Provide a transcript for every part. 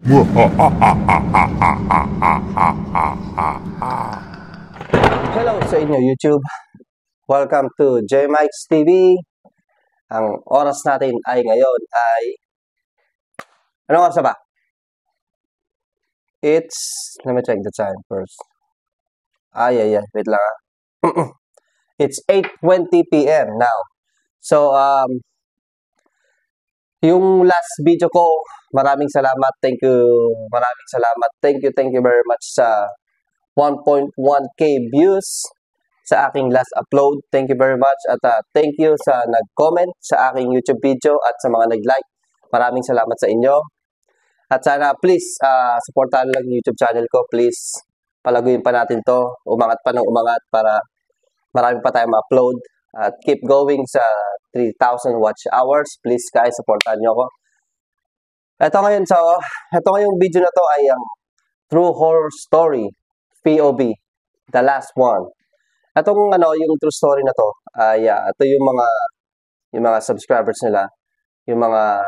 Hello sa inyo YouTube. Welcome to J Mike's TV. Ang oras natin ay ngayon ay anong oras na ba? Let me check the time first. Wait lang It's 8:20 p.m. now. So, yung last video ko, maraming salamat. Thank you. Maraming salamat. Thank you very much sa 1.1k views sa aking last upload. Thank you very much. At thank you sa nag-comment sa aking YouTube video at sa mga nag-like. Maraming salamat sa inyo. At sana please, supportahan lang yung YouTube channel ko. Please, palaguin pa natin to. Umangat pa ng umangat para marami pa tayong ma-upload. At keep going sa 3,000 watch hours. Please guys, supportahan nyo ako. Ito ngayong video na to ay ang True Horror Story, POV, the last one. Yung true story na to ay ito yung mga subscribers nila, yung mga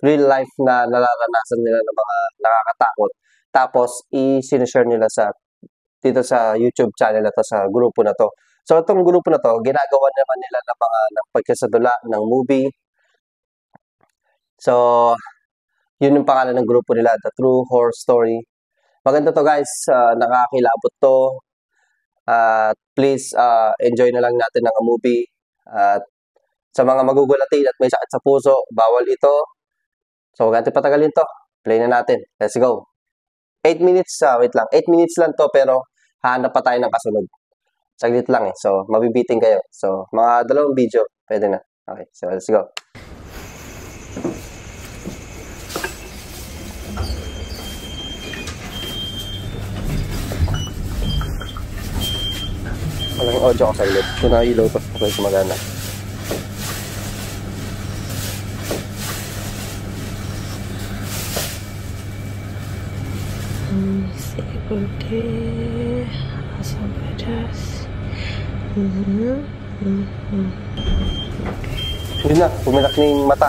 real life na nararanasan nila ng mga nakakatakot. Tapos i-sinishare nila dito sa YouTube channel na to, sa grupo na to. So itong grupo na to, ginagawa naman nila ng mga pagkasadula ng movie. So yun yung pangalan ng grupo nila, The True Horror Story. Maganda to guys, nakakilabot to. Please, enjoy na lang natin ang movie. At sa mga magugulatin at may sakit sa puso, bawal ito. So, huwag natin patagalin to. Play na natin. Let's go. 8 minutes, wait lang. 8 minutes lang to, pero hahanap pa tayo ng kasunod. Saglit lang eh. So, mabibiting kayo. So, mga 2 video, pwede na. Okay, so let's go. Walang audio ko sa ilot. Kung na-ilaw to, okay, kumagana. Yun na, puminak na yung mata.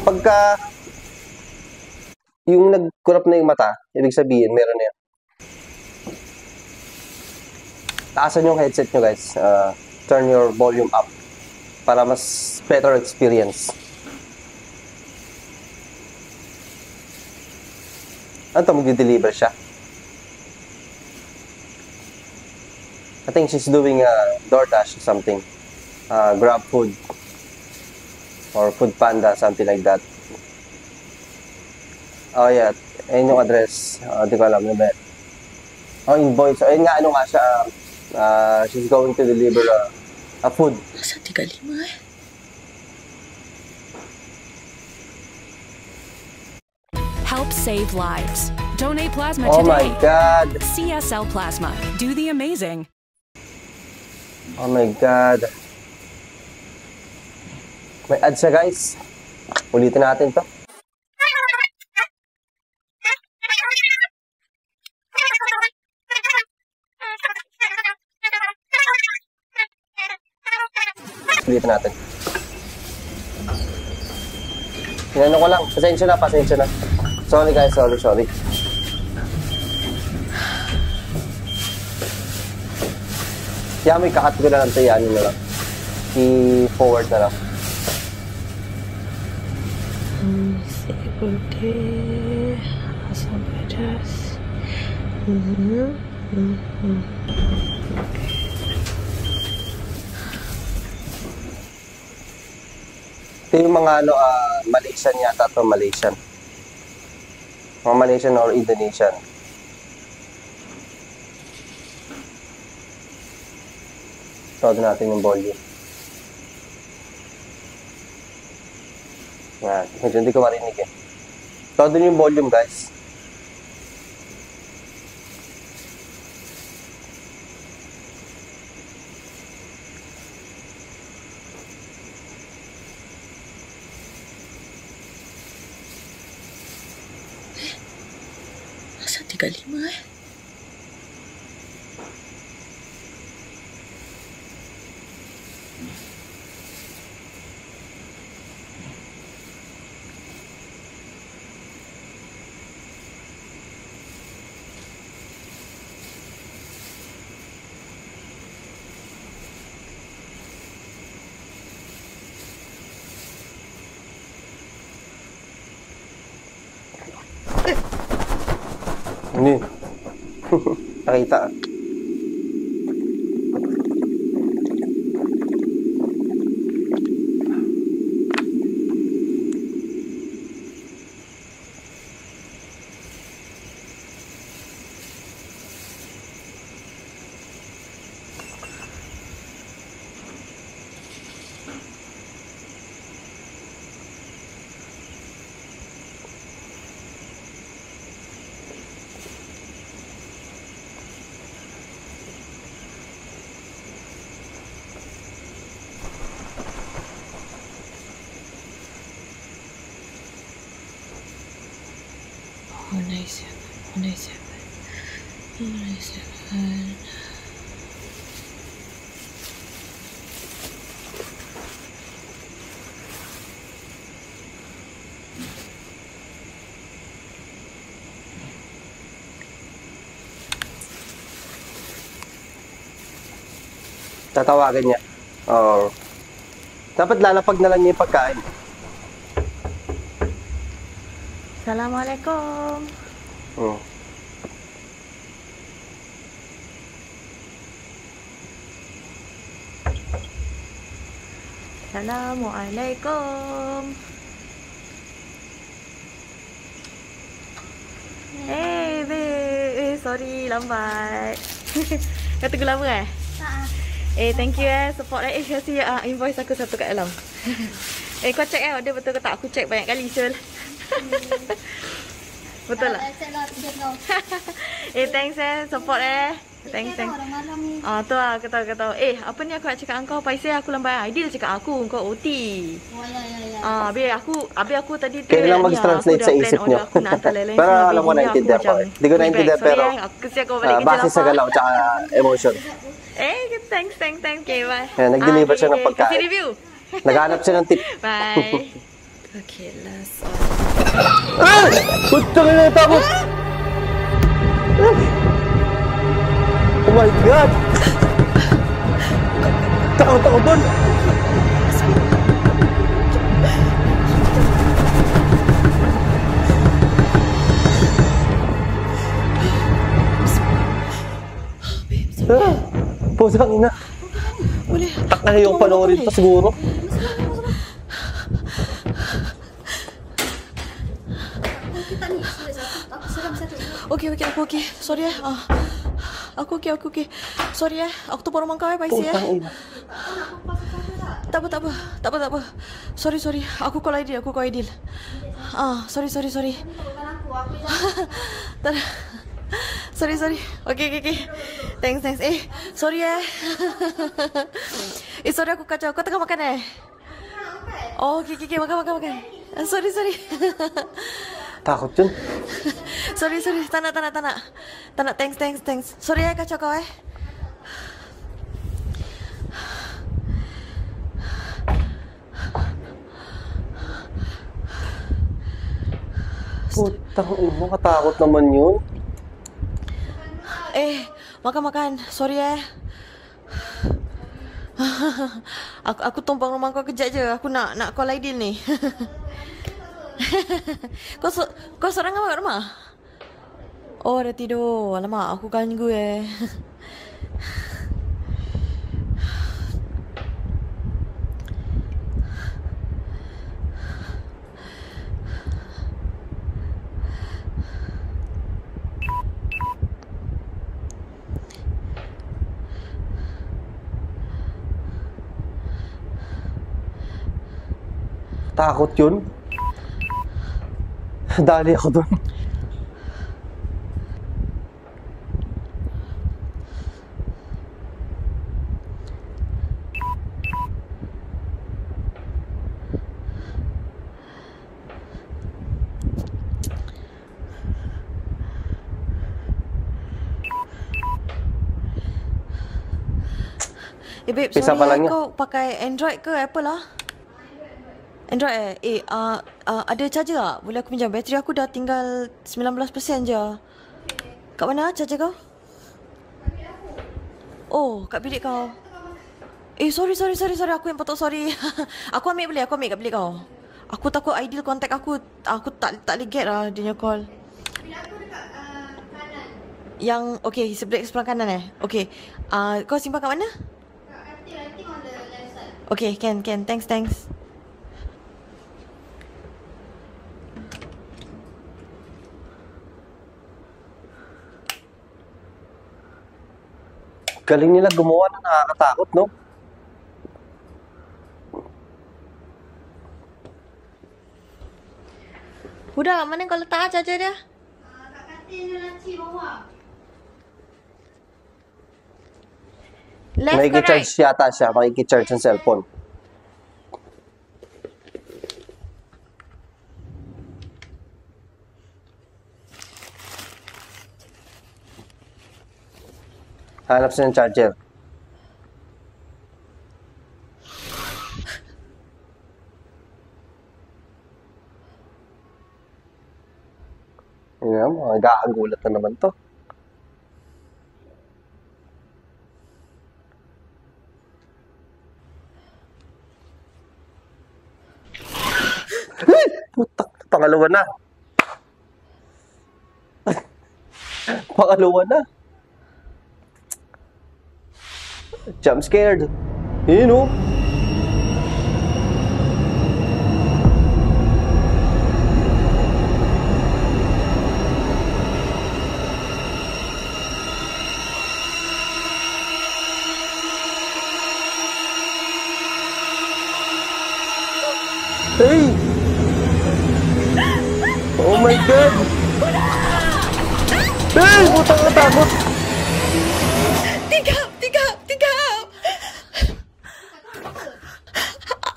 Pagka yung nagkurap na yung mata, ibig sabihin, meron na yan. Taasan yung headset nyo guys. Turn your volume up para mas better experience. Ano ito? Magdi-deliver siya? I think she's doing DoorDash or something. Grab food. Or Food Panda, something like that. Oh yeah, ayun yung address. Di ko alam na ba. Oh, invoice. Ayun nga, siya. She's going to deliver a food. Nasa tigalima eh. Help save lives. Donate plasma today. Oh my God. CSL Plasma. Do the amazing. Oh my God. May ads siya guys. Ulitin natin to. Ulitin natin. Hinano ko lang. Pasensya na. Sorry guys, sorry. May kakat ko na lang ito. Yan na lang. I-forward na lang. Ito yung mga Malaysian yata to, Malaysian. Mga Malaysian or Indonesian. Todo natin yung volume. Yan, medyo hindi ko marinig eh. Todo yung volume guys. Nasa tigalima eh. Ano yun? Nakita. Tatawagan niya. Oo. Dapat lalapag na lang niya yung pagkain. Assalamualaikum. Oo. Assalamualaikum. Hey, babe. Sorry, lambat. Kau tunggu lama thank you support kasih invoice aku satu kat dalam. Kau check order betul ke tak? Aku check banyak kali, Syul. Betul tak? Thanks support Thanks. Tu lah, kau tahu. Apa ni aku nak cakap dengan kau? Paiseh aku lambat. Ideal cakap aku, kau OT. Habis aku tadi tu. Kailangan mag-translate sa isip niyo. Pero alam ko naintindihan ko. Hindi ko naintindihan pero base sa galaw tsaka emotion. Thanks. Okay, bye. Nag-deliver siya ng pagkain. Kasi review. Naghanap siya ng tip. Bye. Okay, last Puta ka na takot! Oh my God! Takot ako doon! Pusang ina. Boleh. Tak na yung panoorin pa siguro. Okay, aku okay. Sorry Aku okay. Sorry aku tu baru mangkau paisi Tak apa. Sorry. Aku call Aidil. Sorry. Sorry. Okay. Thanks. Sorry sorry aku kacau. Kau tengah makan Oh, okay. Makan. Sorry. Takot yun. Sorry. Tak nak. Thanks. Sorry kacau kau Putang ina, katakot naman yun. Makan. Sorry Aku tumpang rumah kau kejap je. Aku nak call Aidil ni. Kau seorang apa kat rumah? Oh, dah tidur. Alamak, aku ganggu Takot yun. Dali ako doon. Babe, Pisa pa lang sorry niya. kau pakai Android ke Apple lah? Android ada charger tak? Boleh aku pinjam? Bateri aku dah tinggal 19% je. Kat mana charger kau? Oh, kat bilik kau. Sorry. Aku yang patut sorry. Aku ambil kat bilik kau. Aku takut Aidil contact aku. Aku tak boleh get lah dia punya call. Yang okay, sebelah kanan Okay. Kau simpan kat mana? I think on the left side. Okay, can. Thanks. Galing nila gumawa na nakakatakot, no? Huda, mana kau letak charger dia? Kat katil laci bawah. Left ke right? Makikicharge yata siya. Makikicharge ang cellphone. Hanap siya ng charger. Yan, mga gakagulat na naman to. Putak, pangalawa na. Pangalawa na. Jump scared. You know. Hey! Oh my God! Hey! Putang natakot! Tiga.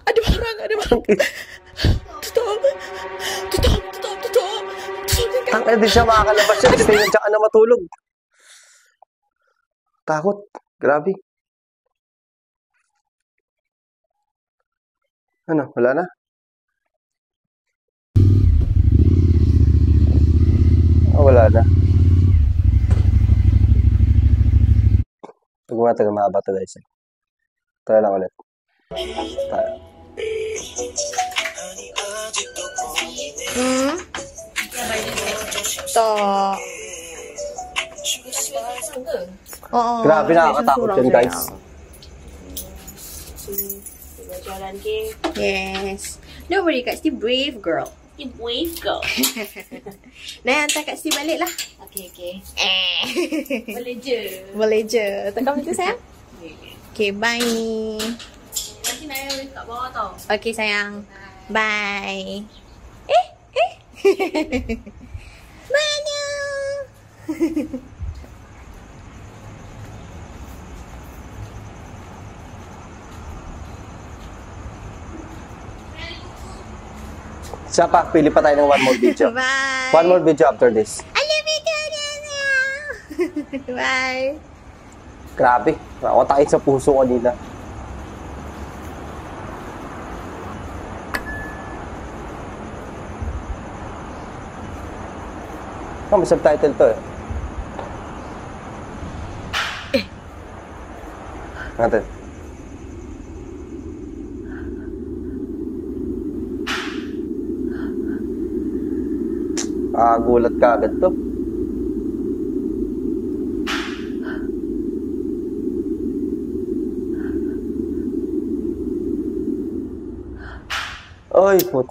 Ada barang. Tutup. Tangina, di siya makakalabas siya. Stay na siya na matulog. Takot. Grabe. Ano? Wala na? Wala na. Tagal mahaba to guys. Try lang ulit. Tayo. Tak. Grabe, nakakatakot yun guys. Jalan ke? Yes. Don't worry, Kak Sti brave girl. You brave girl. Nah, hantar Kak Sti balik lah. Okay. Boleh Boleh je. je. Tekan macam sayang. Okay, bye. Nanti Naya boleh kat bawah tau. Okay, sayang. Bye. Mana? Siapa, pili pa tayo ng one more video. Bye. One more video after this. I love you too, Bye. Grabe. Ako tayo sa puso kanina. Oh, may subtitle to eh. Natin. Gulat ka agad to. Ay, put.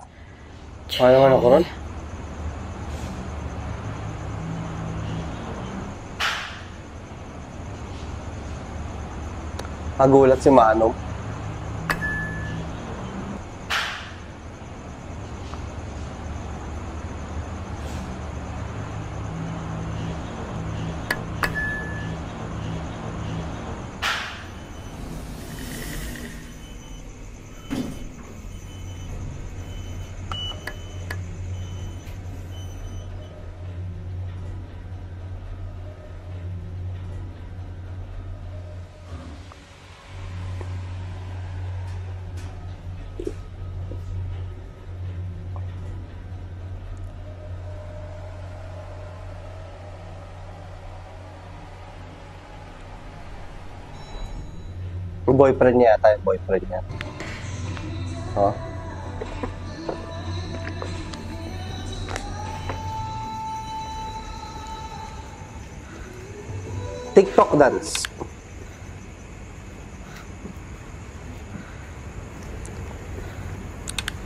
Ano naman ako ron? Nagulat si Manong. Boyfriend niya yata yung boyfriend niya. Oh. TikTok dance.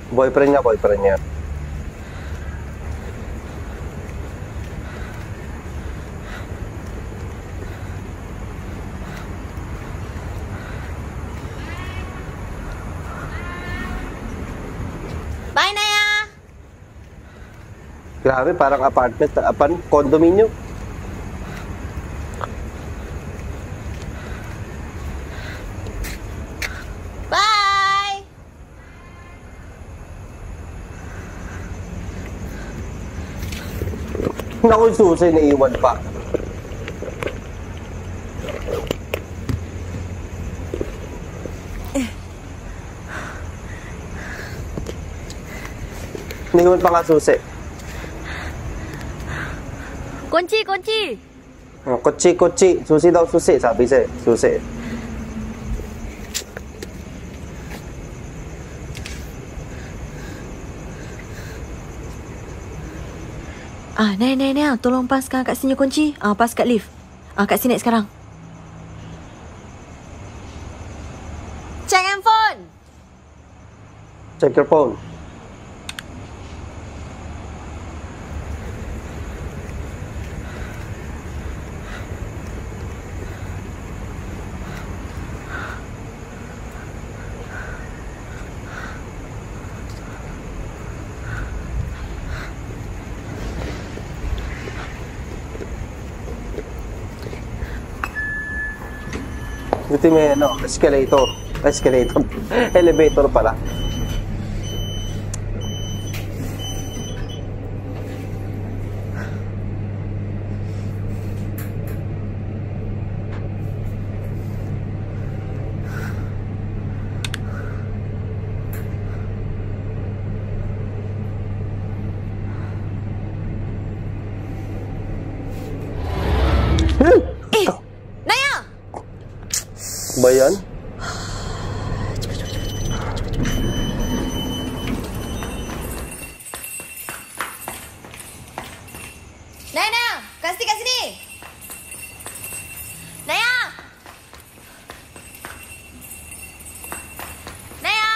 Boyfriend niya. Bye, Naya! Grabe, parang apartment, condominium. Bye! Naku, susi, naiwan pa. Naiwan pa nga susi. Kunci! Kutsi. Susi daw, susi. Sabi siya, susi. Naya, tolong paskan kat sini kunci. Pas kat lift. Kat sini sekarang. Check handphone! Check your phone. Buti may escalator. Elevator pala. Naya! Ba yan? Naya! Kat sini! Naya! Naya!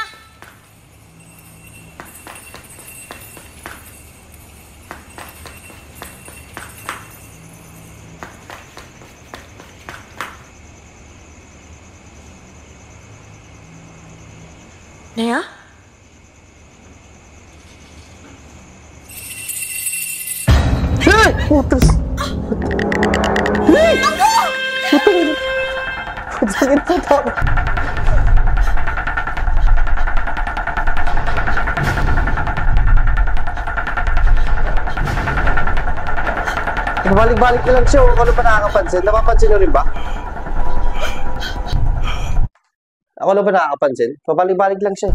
Naya? Putas! Sakit po ito. Balik-balik na lang siya. Ako na ba nakakapansin? Napapansin nyo rin ba? Ako na ba nakakapansin? Pabalik-balik lang siya.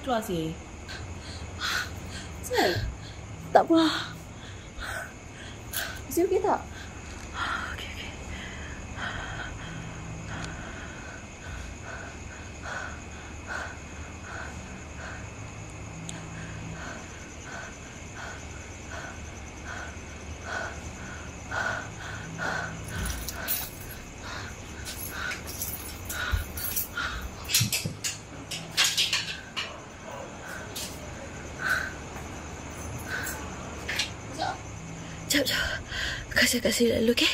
keluar sih. Tak apa. Masih okey tak? Okey. Jap. Kasih dulu, okey?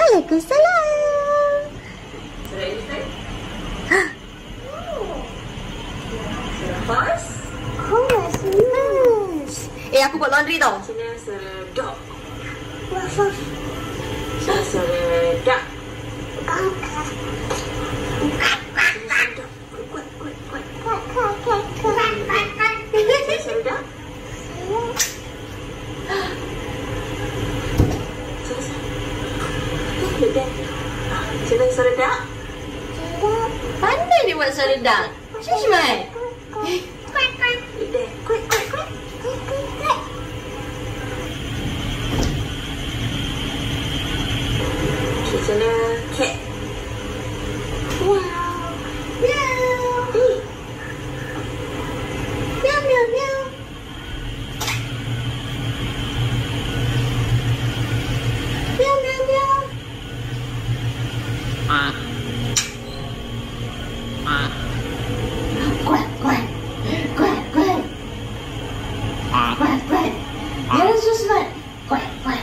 Waalaikumsalam. Lepas, Aku buat laundry tau. sini sedap. Sedap. Sedap. Sini sedap. Pandai dia buat suara dak. Syishman. Sini cat. Wow. Meow. Meow. Meow. Quack. You're so smart. Quack. Quack.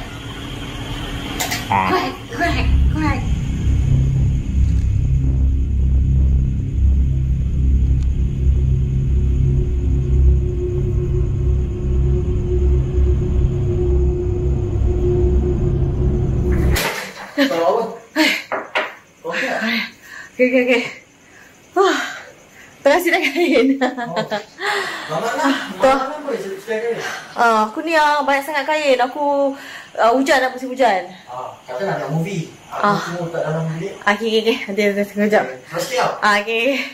Okay. Terasi dah kain. Aku ni banyak sangat kain. Aku hujan dah, musim hujan. Kata nak movie. Semua tak dalam bilik. Okay. Nanti sekejap. Pasti tau. Okay.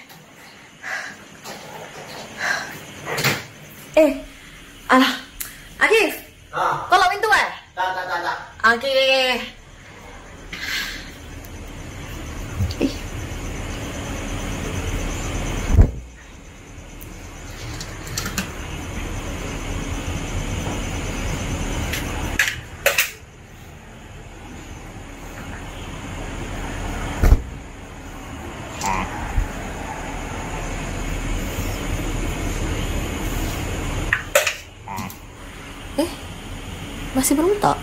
Alah. Akif, kau lock pintu kan? Tak. Okay. Masih belum tak?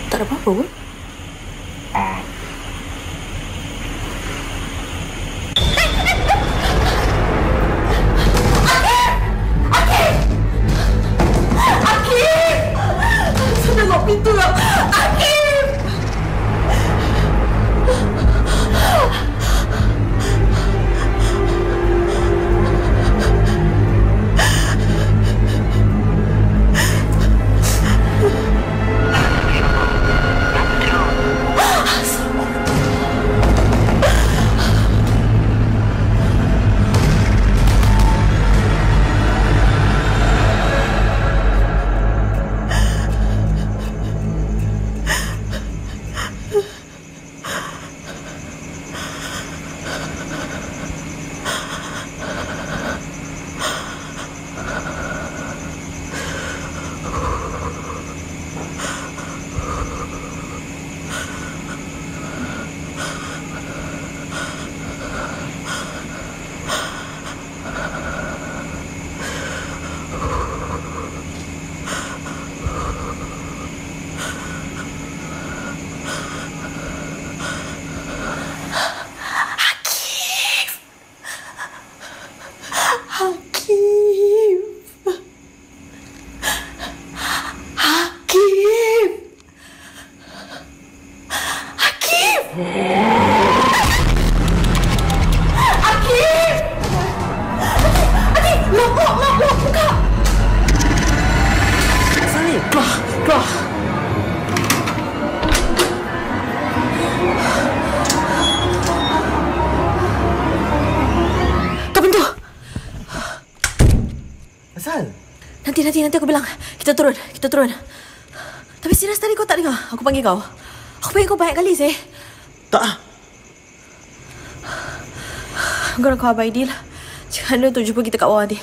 Tak ada apa-apa pun. Akif! Sudah lock pintu tau. Akif! Asal? Nanti aku bilang. Kita turun. Tapi serius tadi kau tak dengar aku panggil kau? Aku panggil kau banyak kali, Zee. Tak ah. Kau nak kau Aidil. Jangan untuk jumpa kita kat bawah nanti.